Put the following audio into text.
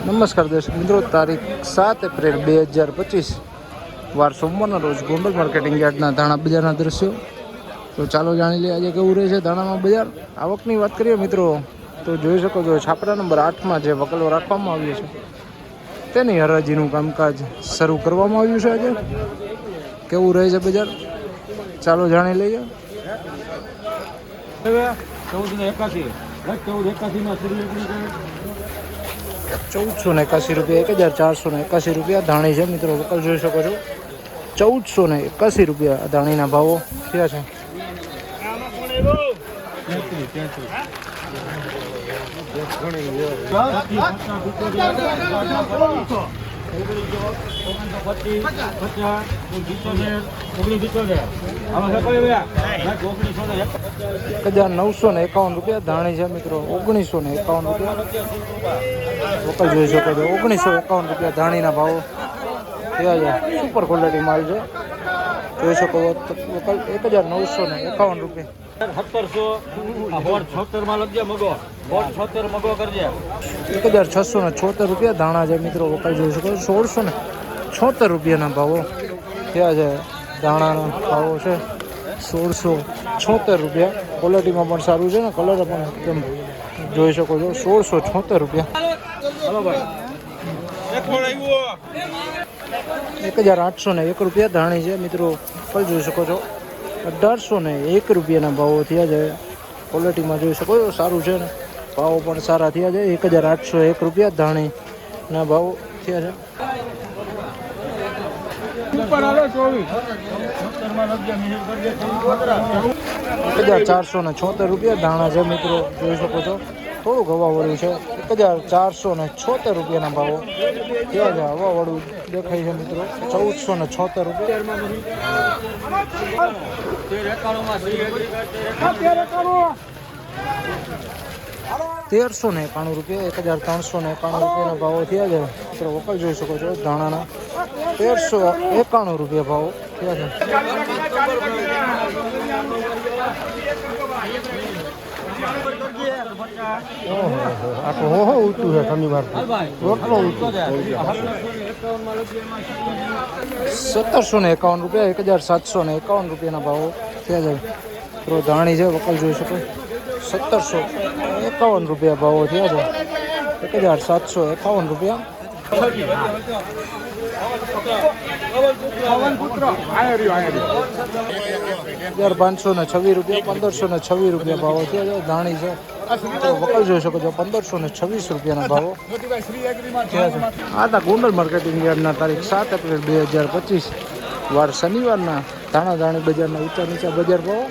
નમસ્કાર દર્શક મિત્રો, તારીખ 7 એપ્રિલ 2025 વાર સોમવારના રોજ ગોંડલ માર્કેટિંગ યાર્ડના ધાણા બજારના દ્રશ્યો. તો ચાલો જાણી લઈએ આજે કેવું રહે છે ધાણામાં બજાર. આવકની વાત કરીએ મિત્રો તો જોઈ શકો છો છાપરા નંબર 8માં જે વકલો રાખવામાં આવ્યો છે તેની હરાજીનું કામકાજ શરૂ કરવામાં આવ્યું છે. આજે કેવું રહે છે બજાર ચાલો જાણી લઈએ. 1481 રૂપિયા, 1481 રૂપિયા ધાણી છે મિત્રો. વકલ જોઈ શકો છો 1481 રૂપિયા ધાણીના ભાવો થયા છે. ₹1951 ધાણી છે મિત્રો. 1951 રૂપિયા વકલ જોઈ શકો છો. 1951 રૂપિયા ધાણીના ભાવો થયા છે. સુપર ક્વોલિટી માલ છે જોઈ શકો વકલ. 1951 રૂપિયા. 1676 રૂપિયા ધાણા છે મિત્રો. વકલ જોઈ શકો 1676 રૂપિયાના ભાવો થયા છે. ધાણાના ભાવો છે 1676 રૂપિયા. ક્વોલિટીમાં પણ સારું છે ને, કલર પણ એકદમ જોઈ શકો છો. 1676 રૂપિયા. 1801 રૂપિયા ધાણી છે મિત્રો. વકલ જોઈ શકો છો 1801 રૂપિયાના ભાવો થયા છે. ક્વોલિટીમાં જોઈ શકો છો સારું છે ને, ભાવો પણ સારા થયા છે. 1801 રૂપિયા ધાણીના ભાવો થયા છે. 1476 રૂપિયા ધાણા છે મિત્રો. જોઈ શકો છો થોડુંક હવાવાળું છે. 1476 રૂપિયાના ભાવો થયા છે. હવાવાળું દેખાય છે મિત્રો. 1476 રૂપિયા. 1391 રૂપિયા. 1391 રૂપિયાના ભાવો થયા છે મિત્રો. વકલ જોઈ શકો છો ધાણાના 1391 રૂપિયા ભાવો થયા છે. ઊંચું છે શનિવાર રોટલો ઊંચું. 1751 રૂપિયા. 1751 રૂપિયાના ભાવો થયા છે. તો ધાણી છે વકલ જોઈ શકો 1751 રૂપિયા ભાવો થયા છે. 1751 રૂપિયા. 1526 રૂપિયા. 1526 રૂપિયા ભાવો થયા છે. ધાણી છે તો વકલ જોઈ શકો છો 1526 રૂપિયાના ભાવો થયા છે. આ હતા ગોંડલ માર્કેટિંગ યાર્ડના તારીખ 7 એપ્રિલ 2025 વાર શનિવારના ધાણા ધાણી બજારના ઊંચા નીચા બજાર ભાવો.